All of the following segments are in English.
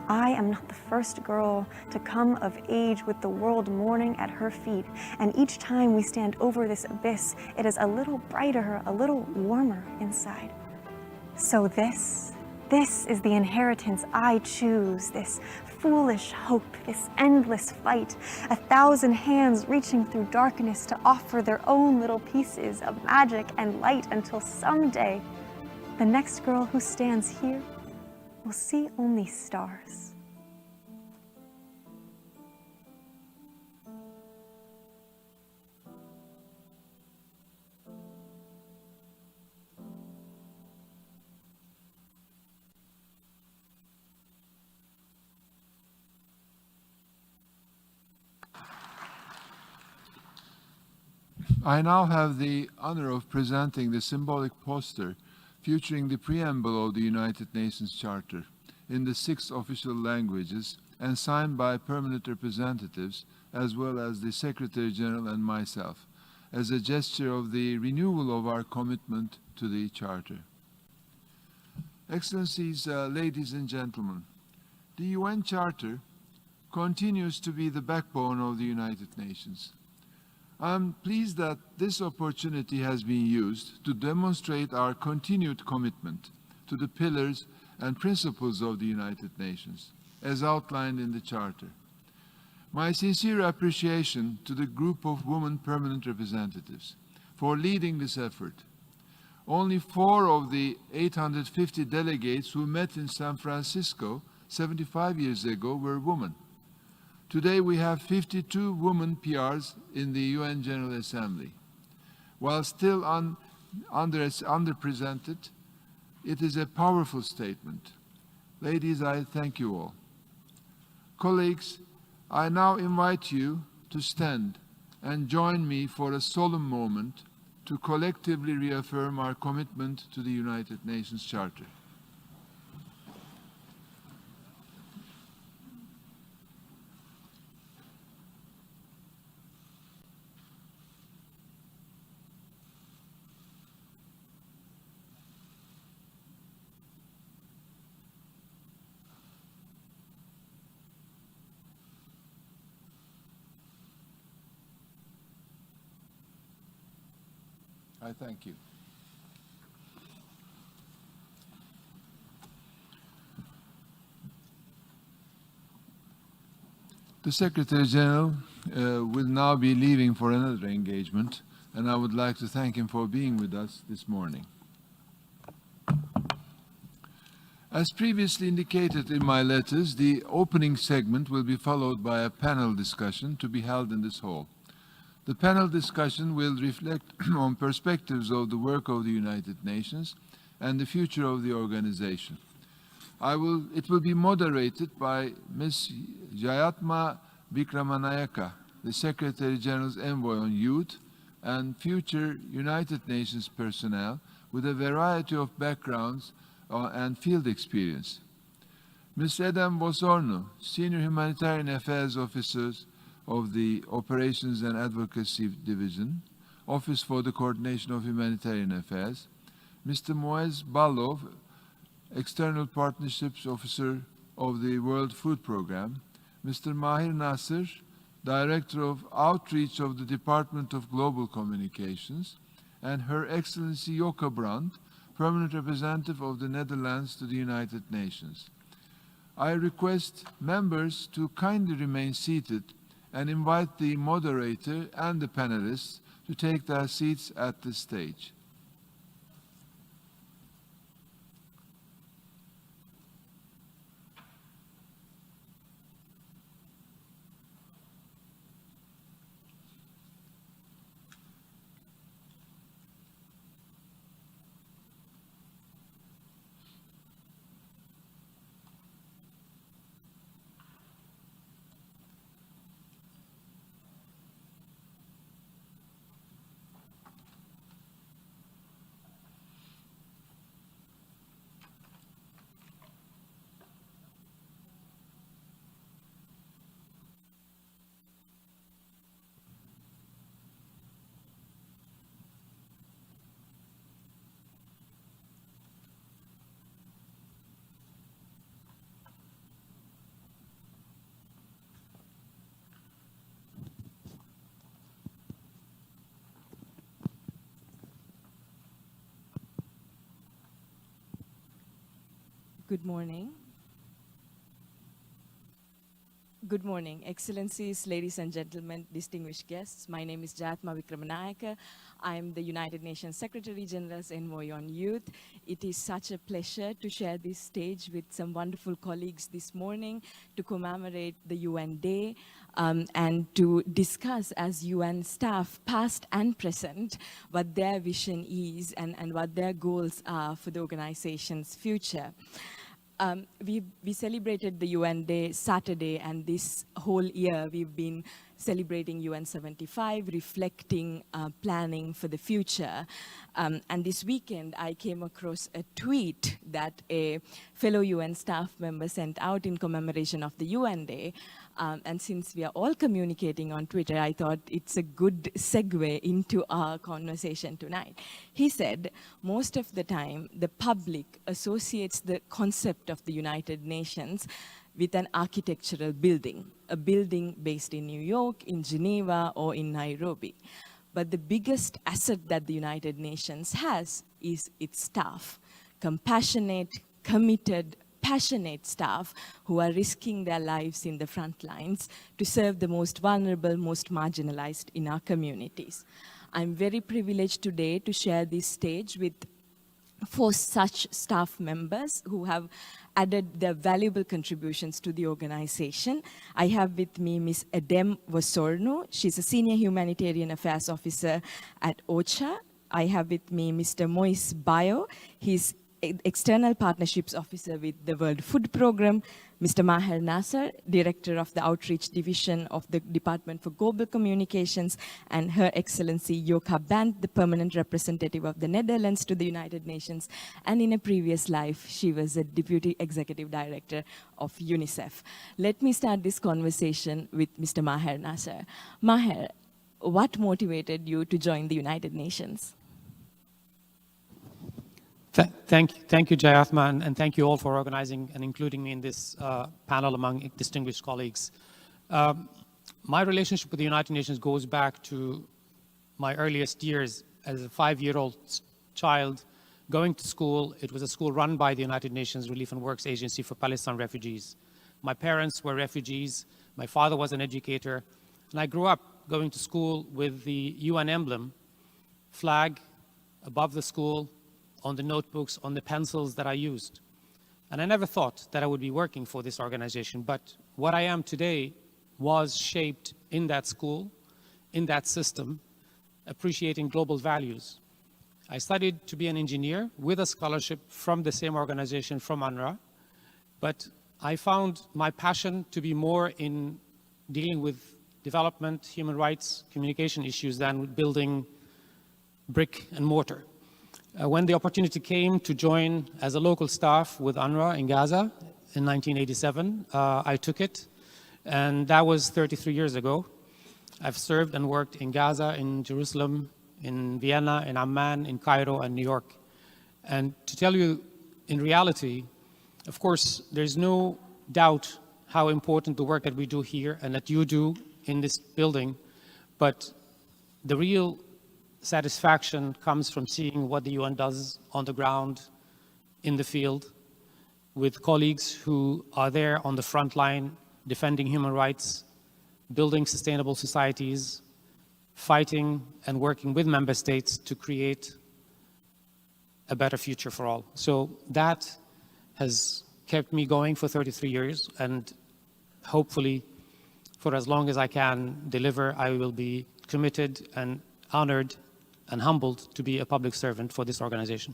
I am not the first girl to come of age with the world mourning at her feet, and each time we stand over this abyss, it is a little brighter, a little warmer inside. So this is the inheritance I choose, this foolish hope, this endless fight, 1,000 hands reaching through darkness to offer their own little pieces of magic and light until someday, the next girl who stands here will see only stars. I now have the honor of presenting the symbolic poster featuring the preamble of the United Nations Charter in the 6 official languages and signed by permanent representatives as well as the Secretary General and myself as a gesture of the renewal of our commitment to the Charter. Excellencies, ladies and gentlemen, the UN Charter continues to be the backbone of the United Nations. I'm pleased that this opportunity has been used to demonstrate our continued commitment to the pillars and principles of the United Nations, as outlined in the Charter. My sincere appreciation to the group of women permanent representatives for leading this effort. Only 4 of the 850 delegates who met in San Francisco 75 years ago were women. Today we have 52 women PRs in the UN General Assembly. While still underrepresented, it is a powerful statement. Ladies, I thank you all. Colleagues, I now invite you to stand and join me for a solemn moment to collectively reaffirm our commitment to the United Nations Charter. I thank you. The Secretary General will now be leaving for another engagement, and I would like to thank him for being with us this morning. As previously indicated in my letters, the opening segment will be followed by a panel discussion to be held in this hall. The panel discussion will reflect on perspectives of the work of the United Nations and the future of the organization. It will be moderated by Ms. Jayatma Vikramanayaka, the Secretary General's Envoy on Youth and future United Nations personnel with a variety of backgrounds and field experience. Ms. Edem Bosorno, Senior Humanitarian Affairs Officer of the Operations and Advocacy Division, Office for the Coordination of Humanitarian Affairs, Mr. Moez Balov, External Partnerships Officer of the World Food Programme, Mr. Mahir Nasser, Director of Outreach of the Department of Global Communications, and Her Excellency Joka Brandt, Permanent Representative of the Netherlands to the United Nations. I request members to kindly remain seated and invite the moderator and the panelists to take their seats at this stage. Good morning. Good morning, Excellencies, ladies and gentlemen, distinguished guests. My name is Jatma Vikramanayaka. I am the United Nations Secretary General's Envoy on Youth. It is such a pleasure to share this stage with some wonderful colleagues this morning to commemorate the UN Day and to discuss as UN staff, past and present, what their vision is and what their goals are for the organization's future. We celebrated the UN Day Saturday, and this whole year we've been celebrating UN 75, reflecting, planning for the future. And this weekend I came across a tweet that a fellow UN staff member sent out in commemoration of the UN Day. And since we are all communicating on Twitter, I thought it's a good segue into our conversation tonight. He said, most of the time, the public associates the concept of the United Nations with an architectural building, a building based in New York, in Geneva, or in Nairobi. But the biggest asset that the United Nations has is its staff, compassionate, committed, passionate staff who are risking their lives in the front lines to serve the most vulnerable, most marginalized in our communities. I'm very privileged today to share this stage with 4 such staff members who have added their valuable contributions to the organization. I have with me Ms. Edem Wosorno. She's a Senior Humanitarian Affairs Officer at OCHA. I have with me Mr. Moise Bayo. He's External Partnerships Officer with the World Food Programme, Mr. Maher Nasser, Director of the Outreach Division of the Department for Global Communications, and Her Excellency Joka Band, the Permanent Representative of the Netherlands to the United Nations, and in a previous life, she was a Deputy Executive Director of UNICEF. Let me start this conversation with Mr. Maher Nasser. Maher, what motivated you to join the United Nations? Thank you, Jayatma, and thank you all for organizing and including me in this panel among distinguished colleagues. My relationship with the United Nations goes back to my earliest years as a 5-year-old child going to school. It was a school run by the United Nations Relief and Works Agency for Palestine refugees. My parents were refugees. My father was an educator. And I grew up going to school with the UN emblem, flag above the school, on the notebooks, on the pencils that I used. And I never thought that I would be working for this organization, but what I am today was shaped in that school, in that system, appreciating global values. I studied to be an engineer with a scholarship from the same organization, from UNRWA, but I found my passion to be more in dealing with development, human rights, communication issues than building brick and mortar. When the opportunity came to join as a local staff with UNRWA in Gaza in 1987, I took it, and that was 33 years ago. I've served and worked in Gaza, in Jerusalem, in Vienna, in Amman, in Cairo, and New York. And to tell you, in reality, of course, there's no doubt how important the work that we do here and that you do in this building, but the real satisfaction comes from seeing what the UN does on the ground, in the field, with colleagues who are there on the front line, defending human rights, building sustainable societies, fighting and working with member states to create a better future for all. So that has kept me going for 33 years, and hopefully for as long as I can deliver, I will be committed and honored and humbled to be a public servant for this organization.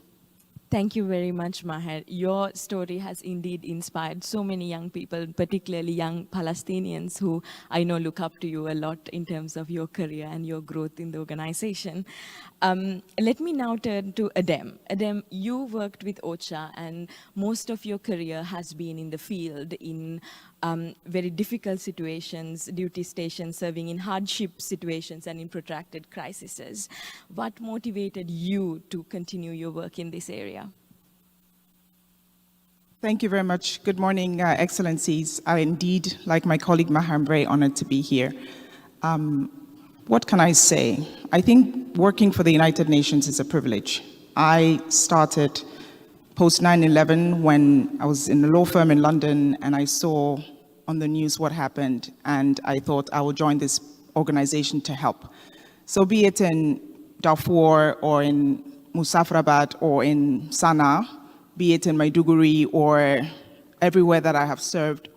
Thank you very much, Maher. Your story has indeed inspired so many young people, particularly young Palestinians who I know look up to you a lot in terms of your career and your growth in the organization. Let me now turn to Edem. Edem, you worked with OCHA and most of your career has been in the field in very difficult situations, duty stations, serving in hardship situations and in protracted crises. What motivated you to continue your work in this area? Thank you very much. Good morning, Excellencies. I indeed, like my colleague Maher, am very honored to be here. What can I say? I think working for the United Nations is a privilege. I started post 9/11 when I was in a law firm in London and I saw on the news what happened, and I thought I would join this organization to help. So be it in Darfur or in Muzaffarabad or in Sana'a, be it in Maiduguri or everywhere that I have served,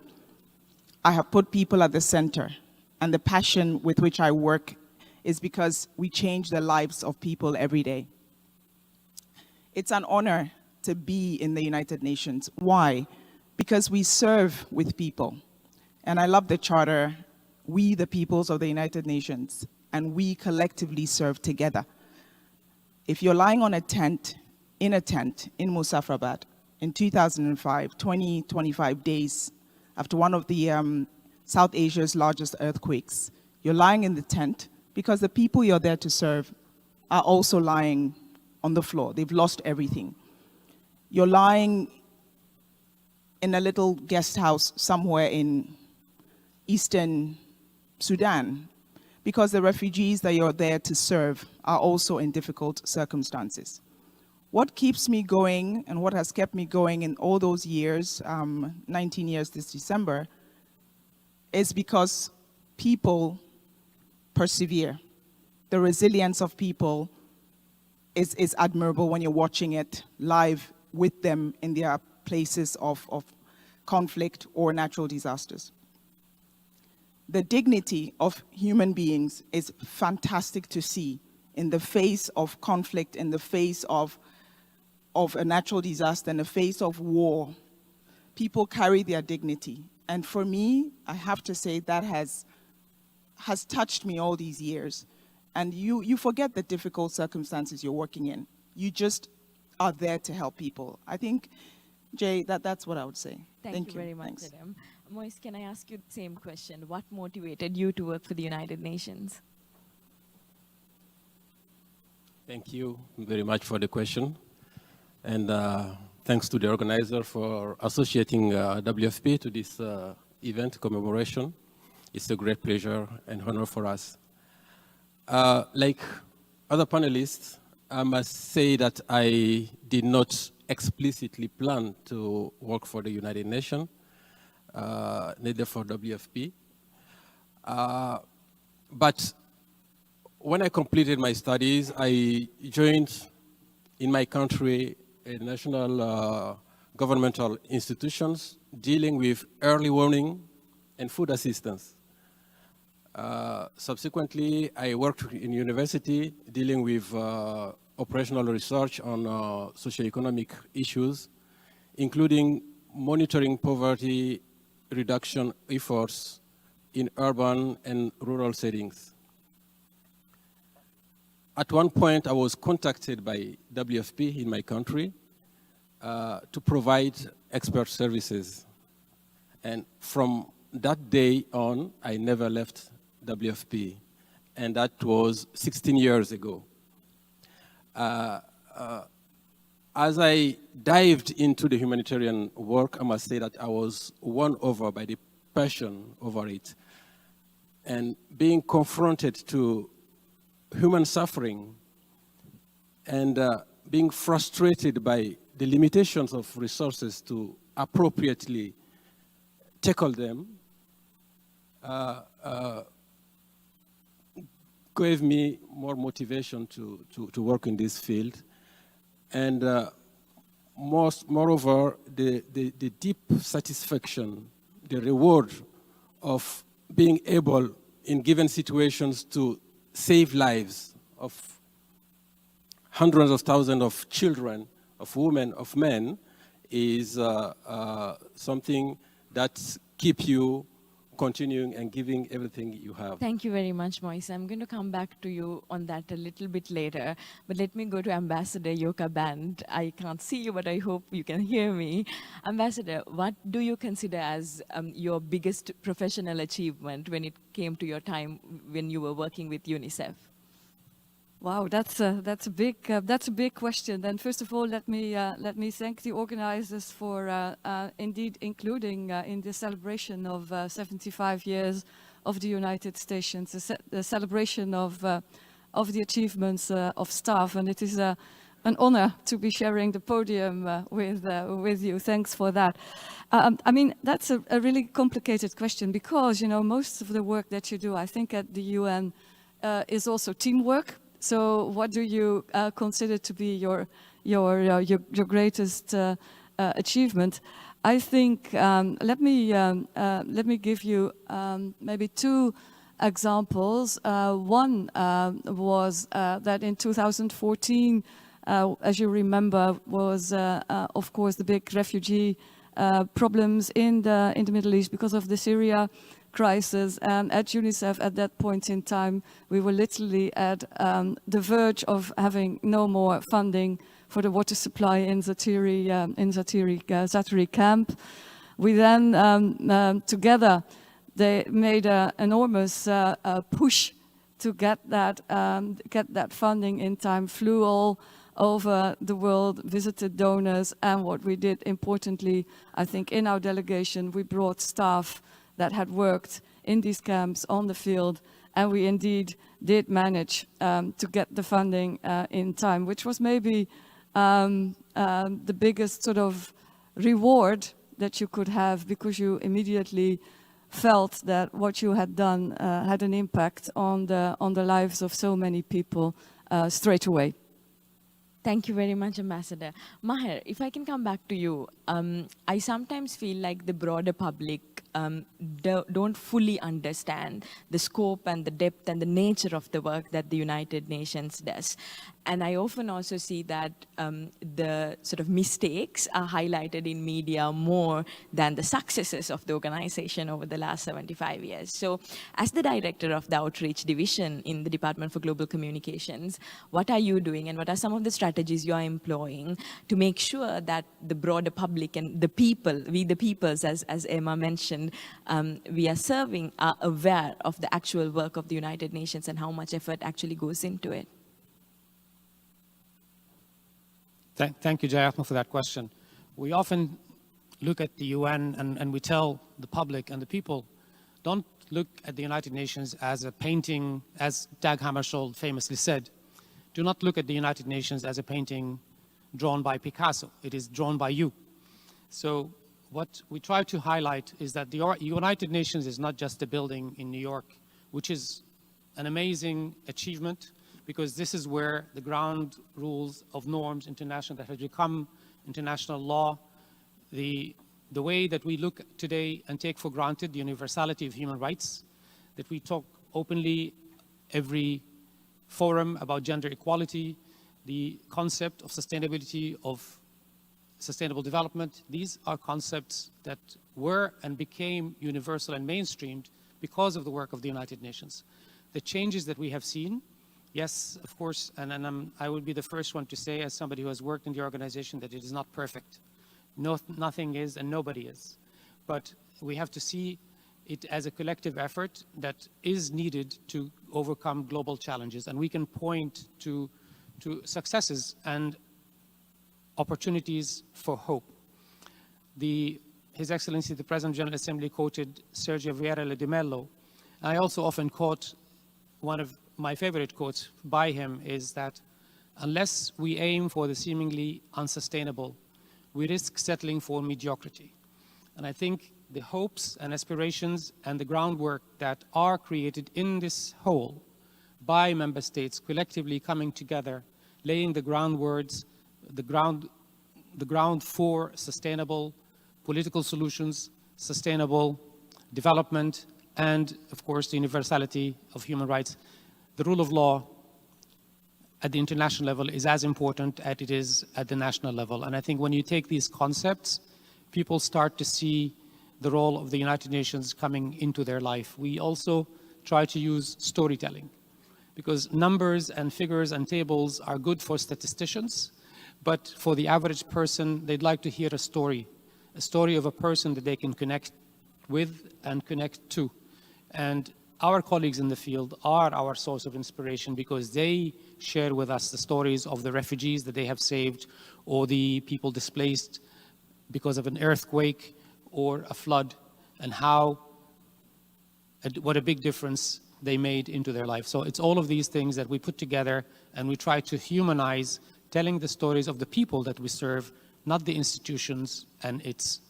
I have put people at the center. And the passion with which I work is because we change the lives of people every day. It's an honor to be in the United Nations. Why? Because we serve with people. And I love the charter, we the peoples of the United Nations, and we collectively serve together. If you're lying on a tent in Muzaffarabad in 2005, 25 days after one of the South Asia's largest earthquakes, you're lying in the tent because the people you're there to serve are also lying on the floor. They've lost everything. You're lying in a little guest house somewhere in eastern Sudan because the refugees that you're there to serve are also in difficult circumstances. What keeps me going and what has kept me going in all those years, 19 years this December, is because people persevere. The resilience of people is admirable when you're watching it live with them in their places of conflict or natural disasters. The dignity of human beings is fantastic to see in the face of conflict, in the face of a natural disaster, in the face of war. People carry their dignity. And for me, I have to say that has touched me all these years. And you forget the difficult circumstances you're working in. You just are there to help people. I think, Jay, that's what I would say. Thank you very much, Thanks. Adam. Moise, can I ask you the same question? What motivated you to work for the United Nations? Thank you very much for the question. And thanks to the organizer for associating WFP to this event commemoration. It's a great pleasure and honor for us. Like other panelists, I must say that I did not explicitly plan to work for the United Nations, neither for WFP. But when I completed my studies, I joined in my country a national governmental institutions dealing with early warning and food assistance. Subsequently, I worked in university dealing with operational research on socioeconomic issues, including monitoring poverty reduction efforts in urban and rural settings. At one point, I was contacted by WFP in my country to provide expert services. And from that day on, I never left WFP. And that was 16 years ago. As I dived into the humanitarian work, I must say that I was won over by the passion over it. And being confronted to human suffering and being frustrated by the limitations of resources to appropriately tackle them gave me more motivation to work in this field. And moreover, the deep satisfaction, the reward of being able in given situations to save lives of hundreds of thousands of children, of women, of men, is something that keeps you continuing and giving everything you have. Thank you very much, Moise. I'm going to come back to you on that a little bit later, but let me go to Ambassador Yoka Band. I can't see you, but I hope you can hear me. Ambassador, what do you consider as your biggest professional achievement when it came to your time when you were working with UNICEF? Wow, that's a big question. And first of all, let me thank the organizers for indeed including in the celebration of 75 years of the United Nations, the celebration of the achievements of staff. And it is a an honor to be sharing the podium with you. Thanks for that. I mean, that's a really complicated question because, you know, most of the work that you do, I think at the UN, is also teamwork. So what do you consider to be your greatest achievement? I think, let me give you maybe two examples. One was that in 2014, as you remember, was of course the big refugee problems in the Middle East because of the Syria crisis. And at UNICEF at that point in time, we were literally at the verge of having no more funding for the water supply in Zaatari camp. We then together they made an enormous push to get that funding in time. Flew all over the world, visited donors, and what we did importantly, I think in our delegation, we brought staff that had worked in these camps on the field, and we indeed did manage to get the funding in time, which was maybe the biggest sort of reward that you could have, because you immediately felt that what you had done had an impact on the lives of so many people straight away. Thank you very much, Ambassador. Maher, if I can come back to you, I sometimes feel like the broader public don't fully understand the scope and the depth and the nature of the work that the United Nations does. And I often also see that the sort of mistakes are highlighted in media more than the successes of the organization over the last 75 years. So as the director of the Outreach Division in the Department for Global Communications, what are you doing and what are some of the strategies you are employing to make sure that the broader public and the people, we the peoples, as Emma mentioned, we are serving, are aware of the actual work of the United Nations and how much effort actually goes into it? Thank you, Jayatma, for that question. We often look at the UN and we tell the public and the people, don't look at the United Nations as a painting, as Dag Hammarskjöld famously said. Do not look at the United Nations as a painting drawn by Picasso. It is drawn by you. So what we try to highlight is that the United Nations is not just a building in New York, which is an amazing achievement, because this is where the ground rules of norms international that has become international law, the way that we look today and take for granted the universality of human rights, that we talk openly every forum about gender equality, the concept of sustainability, of sustainable development. These are concepts that were and became universal and mainstreamed because of the work of the United Nations. The changes that we have seen, yes, of course, and I would be the first one to say, as somebody who has worked in the organization, that it is not perfect. Nothing is and nobody is. But we have to see it as a collective effort that is needed to overcome global challenges. And we can point to successes and opportunities for hope. His Excellency, the President of the General Assembly, quoted Sergio Vieira de Mello. I also often quote one of my favorite quotes by him is that unless we aim for the seemingly unsustainable, we risk settling for mediocrity. And I think the hopes and aspirations and the groundwork that are created in this whole by member states collectively coming together, laying the ground for sustainable political solutions, sustainable development, and of course the universality of human rights. The rule of law at the international level is as important as it is at the national level. And I think when you take these concepts, people start to see the role of the United Nations coming into their life. We also try to use storytelling, because numbers and figures and tables are good for statisticians, but for the average person, they'd like to hear a story of a person that they can connect with and connect to. And our colleagues in the field are our source of inspiration, because they share with us the stories of the refugees that they have saved, or the people displaced because of an earthquake or a flood, and what a big difference they made into their life. So it's all of these things that we put together and we try to humanize telling the stories of the people that we serve, not the institutions and its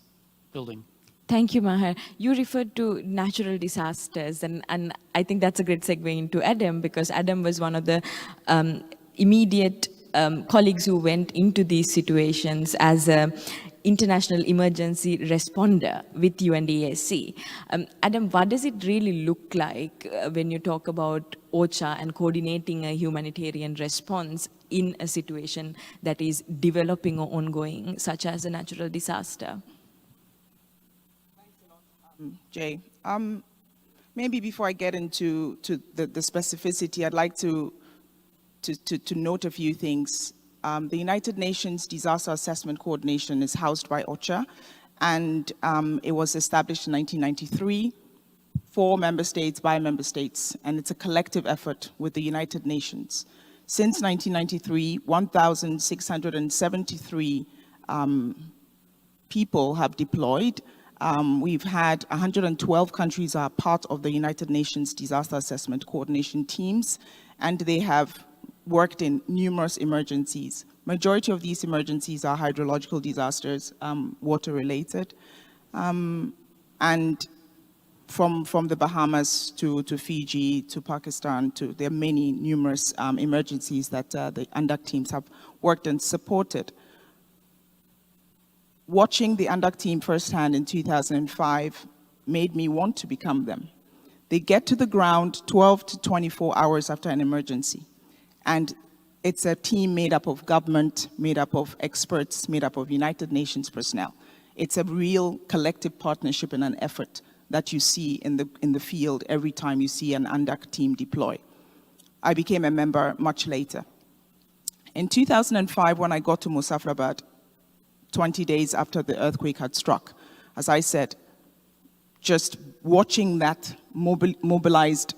building. Thank you, Maher. You referred to natural disasters, and I think that's a great segue into Adam, because Adam was one of the immediate colleagues who went into these situations as a international emergency responder with UNDAC. Adam, what does it really look like when you talk about OCHA and coordinating a humanitarian response in a situation that is developing or ongoing, such as a natural disaster? Jay, maybe before I get into the specificity, I'd like to note a few things. The United Nations Disaster Assessment Coordination is housed by OCHA, and it was established in 1993 for member states, by member states, and it's a collective effort with the United Nations. Since 1993, 1,673 people have deployed. We've had 112 countries are part of the United Nations Disaster Assessment Coordination teams, and they have worked in numerous emergencies. Majority of these emergencies are hydrological disasters, water-related, and from the Bahamas to Fiji to Pakistan, there are many numerous emergencies that the UNDAC teams have worked and supported. Watching the UNDAC team firsthand in 2005 made me want to become them. They get to the ground 12 to 24 hours after an emergency. And it's a team made up of government, made up of experts, made up of United Nations personnel. It's a real collective partnership and an effort that you see in the field every time you see an UNDAC team deploy. I became a member much later. In 2005, when I got to Muzaffarabad, 20 days after the earthquake had struck, as I said, just watching that mobilized,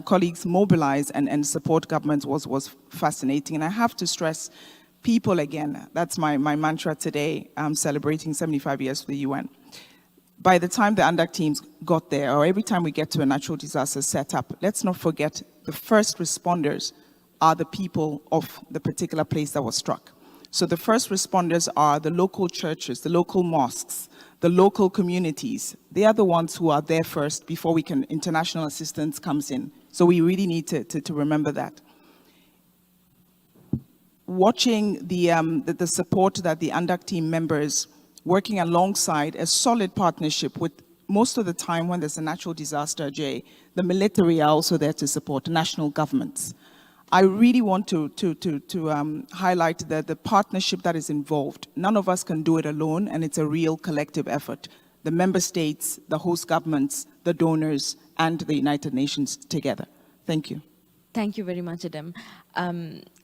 colleagues mobilize and support governments was fascinating. And I have to stress people again. That's my mantra today, celebrating 75 years for the UN. By the time the UNDAC teams got there, or every time we get to a natural disaster setup, let's not forget the first responders are the people of the particular place that was struck. So the first responders are the local churches, the local mosques, the local communities. They are the ones who are there first before international assistance comes in. So we really need to remember that. Watching the support that the UNDAC team members working alongside a solid partnership with, most of the time when there's a natural disaster, Jay, the military are also there to support national governments. I really want to highlight the partnership that is involved. None of us can do it alone, and it's a real collective effort. The member states, the host governments, the donors, and the United Nations together. Thank you. Thank you very much, Adam.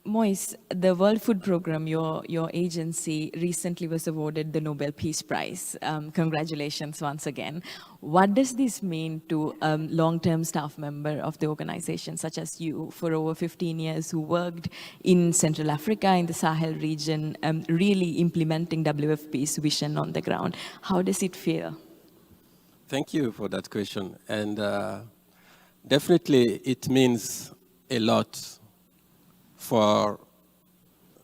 Moise, the World Food Programme, your agency, recently was awarded the Nobel Peace Prize. Congratulations once again. What does this mean to a long-term staff member of the organization, such as you, for over 15 years, who worked in Central Africa, in the Sahel region, really implementing WFP's vision on the ground? How does it feel? Thank you for that question. And definitely it means a lot for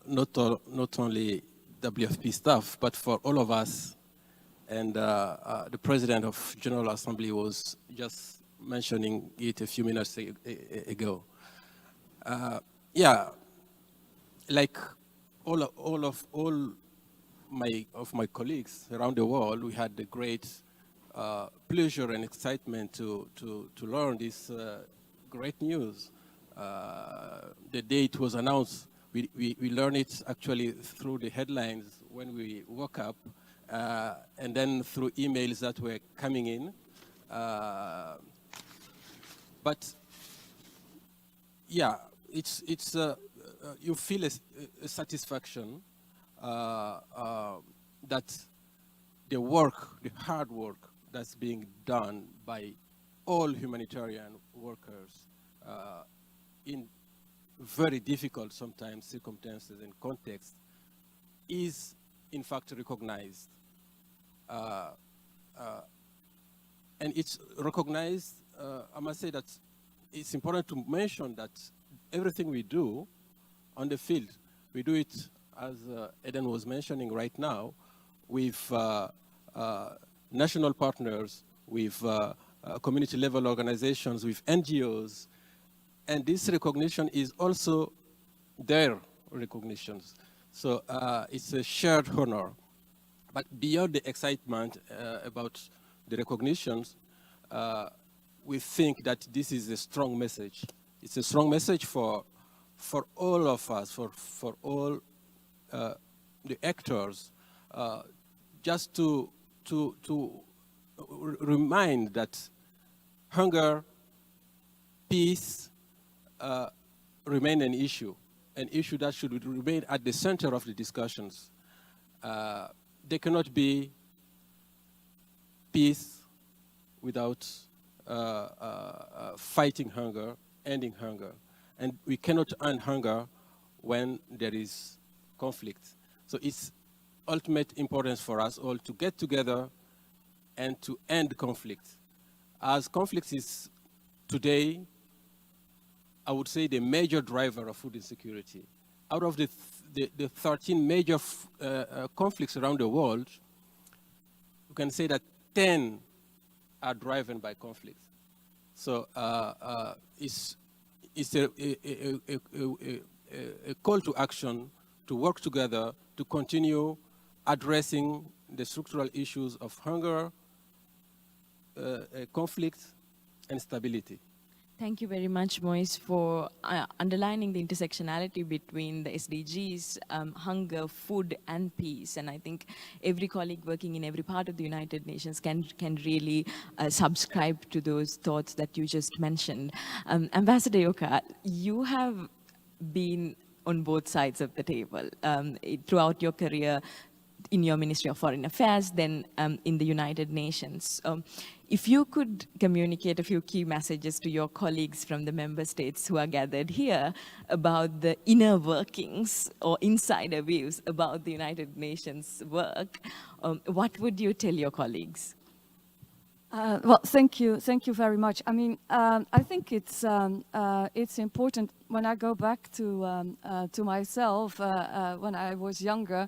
not only WFP staff, but for all of us. And the President of General Assembly was just mentioning it a few minutes ago. Yeah, like all my colleagues around the world, we had the great pleasure and excitement to learn this great news. The day it was announced, we learned it actually through the headlines when we woke up, and then through emails that were coming in. But yeah, it's you feel a satisfaction that the work, the hard work that's being done by all humanitarian workers in very difficult sometimes circumstances and contexts is in fact recognized. And it's recognized, I must say that it's important to mention that everything we do on the field We do it, as Eden was mentioning right now, with national partners, with community level organizations, with NGOs, and this recognition is also their recognitions. So it's a shared honor. But beyond the excitement about the recognitions, we think that this is a strong message. It's a strong message for all of us, for all the actors, just to remind that hunger, peace remain an issue that should remain at the center of the discussions. There cannot be peace without fighting hunger, ending hunger. And we cannot end hunger when there is conflict. So it's ultimate importance for us all to get together and to end conflict. As conflict is today, I would say, the major driver of food insecurity. Out of the 13 major conflicts around the world, you can say that 10 are driven by conflict. So it's a call to action to work together to continue addressing the structural issues of hunger, conflict, and stability. Thank you very much, Moise, for underlining the intersectionality between the SDGs, hunger, food, and peace. And I think every colleague working in every part of the United Nations can really subscribe to those thoughts that you just mentioned. Ambassador Yoka, you have been on both sides of the table throughout your career in your Ministry of Foreign Affairs, then in the United Nations. If you could communicate a few key messages to your colleagues from the member states who are gathered here about the inner workings or insider views about the United Nations work, what would you tell your colleagues? Well, thank you very much. I mean, I think it's important when I go back to myself when I was younger.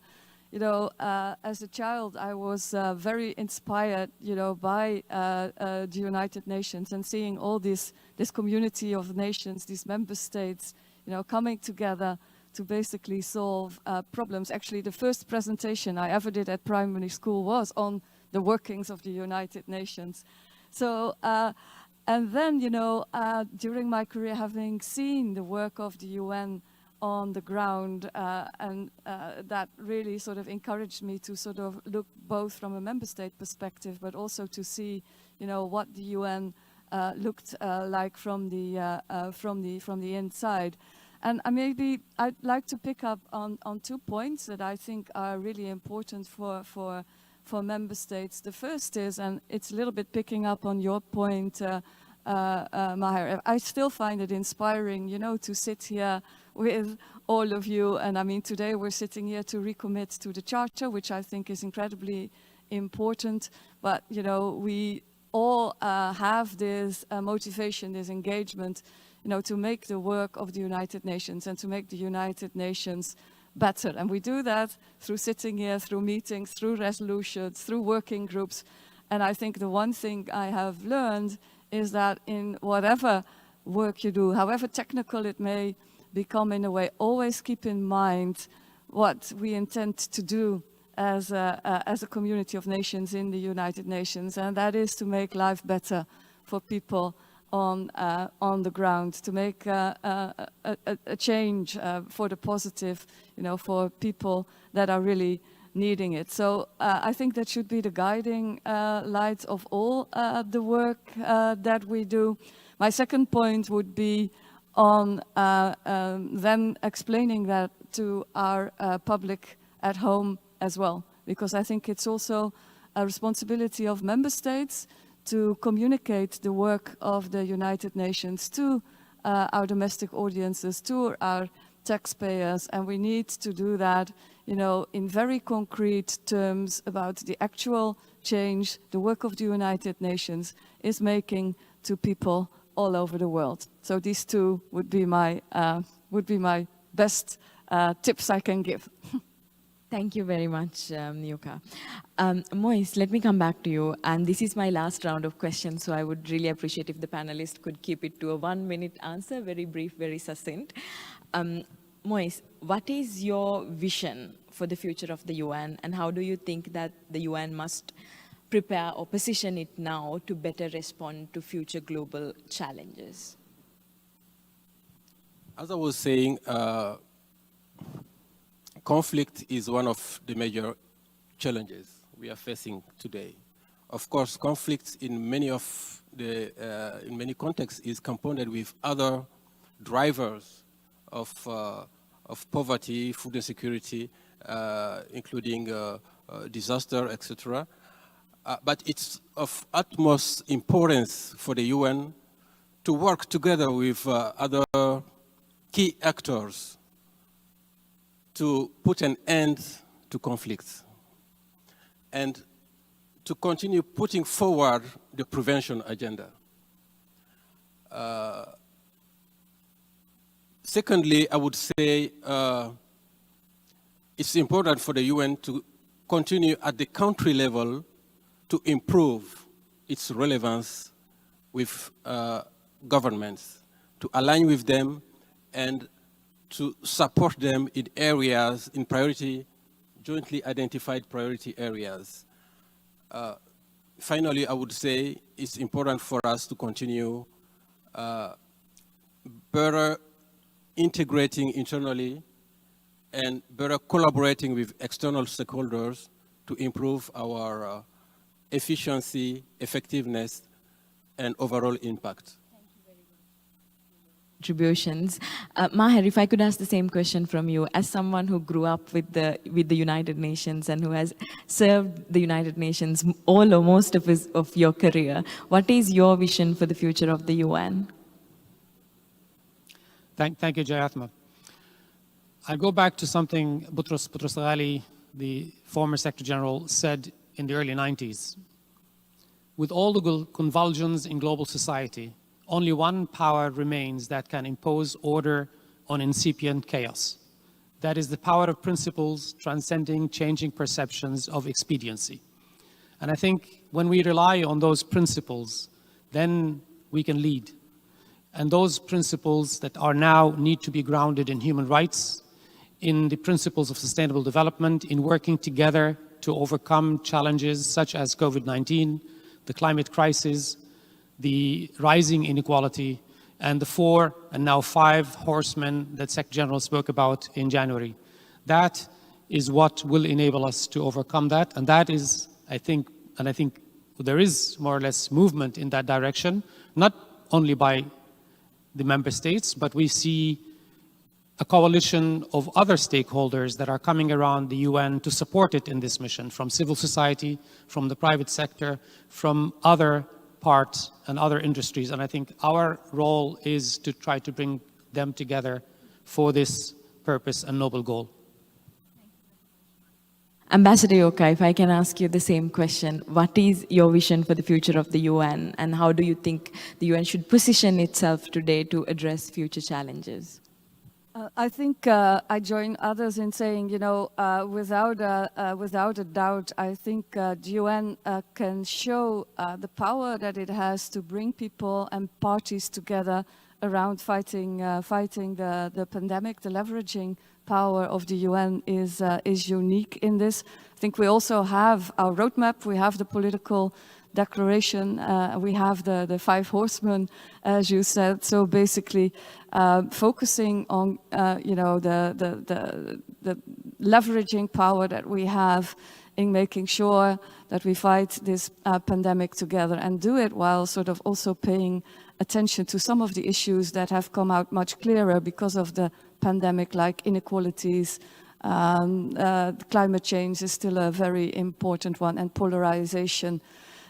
You know, as a child, I was very inspired, you know, by the United Nations and seeing all this community of nations, these member states, you know, coming together to basically solve problems. Actually, the first presentation I ever did at primary school was on the workings of the United Nations. So, and then, you know, during my career, having seen the work of the UN on the ground, and that really sort of encouraged me to sort of look both from a member state perspective, but also to see, you know, what the UN looked like from the inside. And maybe I'd like to pick up on 2 points that I think are really important for member states. The first is, and it's a little bit picking up on your point, Maher, I still find it inspiring, you know, to sit here with all of you. And I mean, today we're sitting here to recommit to the Charter, which I think is incredibly important. But, you know, we all have this motivation, this engagement, you know, to make the work of the United Nations and to make the United Nations better. And we do that through sitting here, through meetings, through resolutions, through working groups. And I think the one thing I have learned is that in whatever work you do, however technical it may become in a way, always keep in mind what we intend to do as a community of nations in the United Nations, and that is to make life better for people on the ground, to make a change for the positive, you know, for people that are really needing it. So I think that should be the guiding light of all the work that we do. My second point would be on then explaining that to our public at home as well, because I think it's also a responsibility of member states to communicate the work of the United Nations to our domestic audiences, to our taxpayers, and we need to do that, you know, in very concrete terms about the actual change the work of the United Nations is making to people all over the world. So these two would be my best tips I can give. Thank you very much, Yuka. Moise, let me come back to you. And this is my last round of questions, so I would really appreciate if the panelists could keep it to a 1-minute answer, very brief, very succinct. Moise, what is your vision for the future of the UN, and how do you think that the UN must prepare or position it now to better respond to future global challenges? As I was saying, conflict is one of the major challenges we are facing today. Of course, conflict in many contexts is compounded with other drivers of poverty, food insecurity, including disaster, etc. But it's of utmost importance for the UN to work together with other key actors to put an end to conflicts and to continue putting forward the prevention agenda. Secondly, I would say it's important for the UN to continue at the country level to improve its relevance with governments, to align with them and to support them in areas, in priority, jointly identified priority areas. Finally, I would say it's important for us to continue better integrating internally and better collaborating with external stakeholders to improve our efficiency, effectiveness, and overall impact. Contributions. Maher, if I could ask the same question from you, as someone who grew up with the United Nations and who has served the United Nations all or most of your career, what is your vision for the future of the UN? Thank you, Jayathma. I go back to something Boutros Ghali, the former Secretary General, said in the early 90s. With all the convulsions in global society, only one power remains that can impose order on incipient chaos. That is the power of principles transcending changing perceptions of expediency. And I think when we rely on those principles, then we can lead. And those principles that are now need to be grounded in human rights, in the principles of sustainable development, in working together to overcome challenges such as COVID-19, the climate crisis, the rising inequality, and the 4 and now 5 horsemen that Secretary General spoke about in January. That is what will enable us to overcome that, and that is, I think there is more or less movement in that direction, not only by the member states, but we see a coalition of other stakeholders that are coming around the UN to support it in this mission, from civil society, from the private sector, from other parts and other industries. And I think our role is to try to bring them together for this purpose and noble goal. Ambassador Yuka, if I can ask you the same question, what is your vision for the future of the UN, and how do you think the UN should position itself today to address future challenges? I think I join others in saying, you know, without a doubt, I think the UN can show the power that it has to bring people and parties together around fighting the pandemic. The leveraging power of the UN is unique in this. I think we also have our roadmap. We have the political declaration. We have the 5 horsemen, as you said. So basically, focusing on you know, the leveraging power that we have in making sure that we fight this pandemic together, and do it while sort of also paying attention to some of the issues that have come out much clearer because of the pandemic, like inequalities. Climate change is still a very important one, and polarization.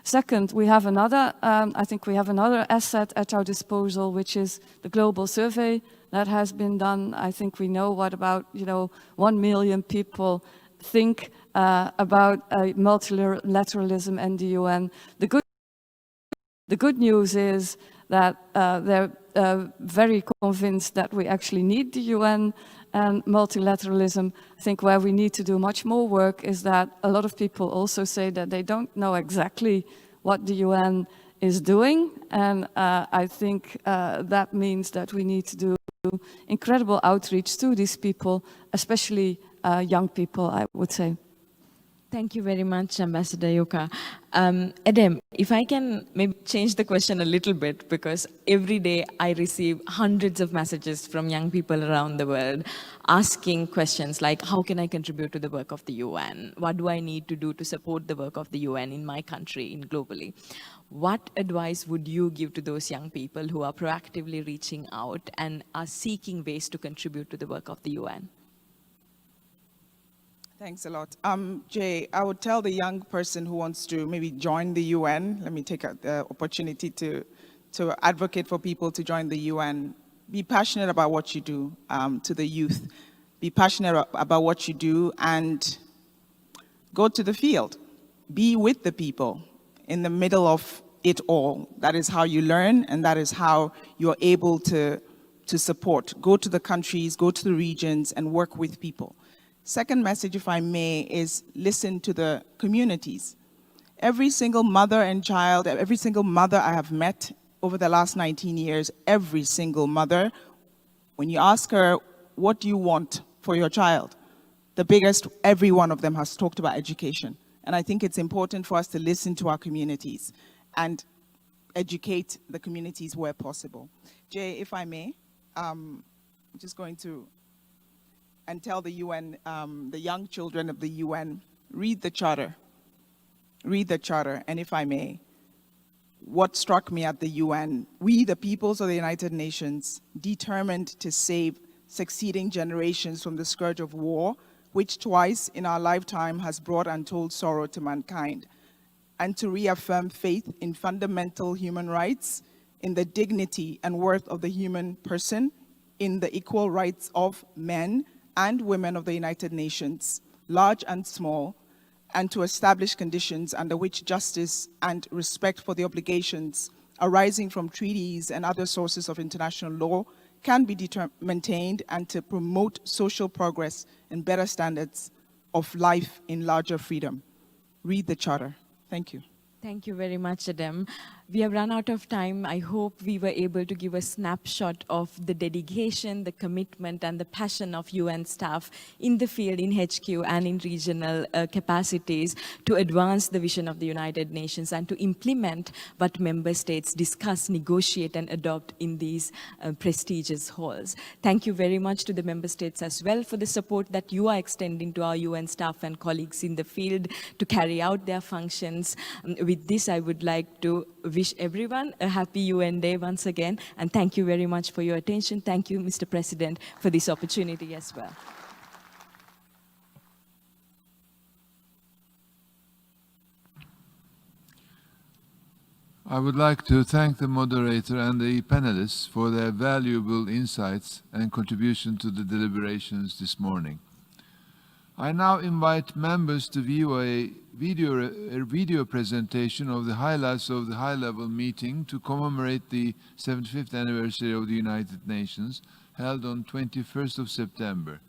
Second, we have another, I think we have another asset at our disposal, which is the global survey that has been done. I think we know what about, you know, 1 million people think about multilateralism and the UN. The good news is that they're very convinced that we actually need the UN and multilateralism. I think where we need to do much more work is that a lot of people also say that they don't know exactly what the UN is doing, and I think that means that we need to do incredible outreach to these people, especially young people, I would say. Thank you very much, Ambassador Yoka. Edem, if I can maybe change the question a little bit, because every day I receive hundreds of messages from young people around the world asking questions like, how can I contribute to the work of the UN? What do I need to do to support the work of the UN in my country and globally? What advice would you give to those young people who are proactively reaching out and are seeking ways to contribute to the work of the UN? Thanks a lot. Jay, I would tell the young person who wants to maybe join the UN, let me take the opportunity to advocate for people to join the UN. Be passionate about what you do, to the youth. Be passionate about what you do and go to the field. Be with the people in the middle of it all. That is how you learn, and that is how you're able to support. Go to the countries, go to the regions, and work with people. Second message, if I may, is listen to the communities. Every single mother and child, every single mother I have met over the last 19 years, every single mother, when you ask her, what do you want for your child? The biggest, every one of them has talked about education. And I think it's important for us to listen to our communities and educate the communities where possible. Jay, if I may, I'm just going to and tell the UN, the young children of the UN, read the charter. Read the charter. And if I may, what struck me at the UN, we, the peoples of the United Nations, determined to save succeeding generations from the scourge of war, which twice in our lifetime has brought untold sorrow to mankind, and to reaffirm faith in fundamental human rights, in the dignity and worth of the human person, in the equal rights of men and women of the United Nations, large and small, and to establish conditions under which justice and respect for the obligations arising from treaties and other sources of international law can be maintained, and to promote social progress and better standards of life in larger freedom. Read the charter. Thank you. Thank you very much, Adam. We have run out of time. I hope we were able to give a snapshot of the dedication, the commitment, and the passion of UN staff in the field, in HQ, and in regional capacities to advance the vision of the United Nations and to implement what member states discuss, negotiate, and adopt in these prestigious halls. Thank you very much to the member states as well for the support that you are extending to our UN staff and colleagues in the field to carry out their functions. With this, I would like to wish everyone a happy UN Day once again, and thank you very much for your attention. Thank you, Mr. President, for this opportunity as well. I would like to thank the moderator and the panelists for their valuable insights and contribution to the deliberations this morning. I now invite members to view a video presentation of the highlights of the high-level meeting to commemorate the 75th anniversary of the United Nations, held on 21st of September.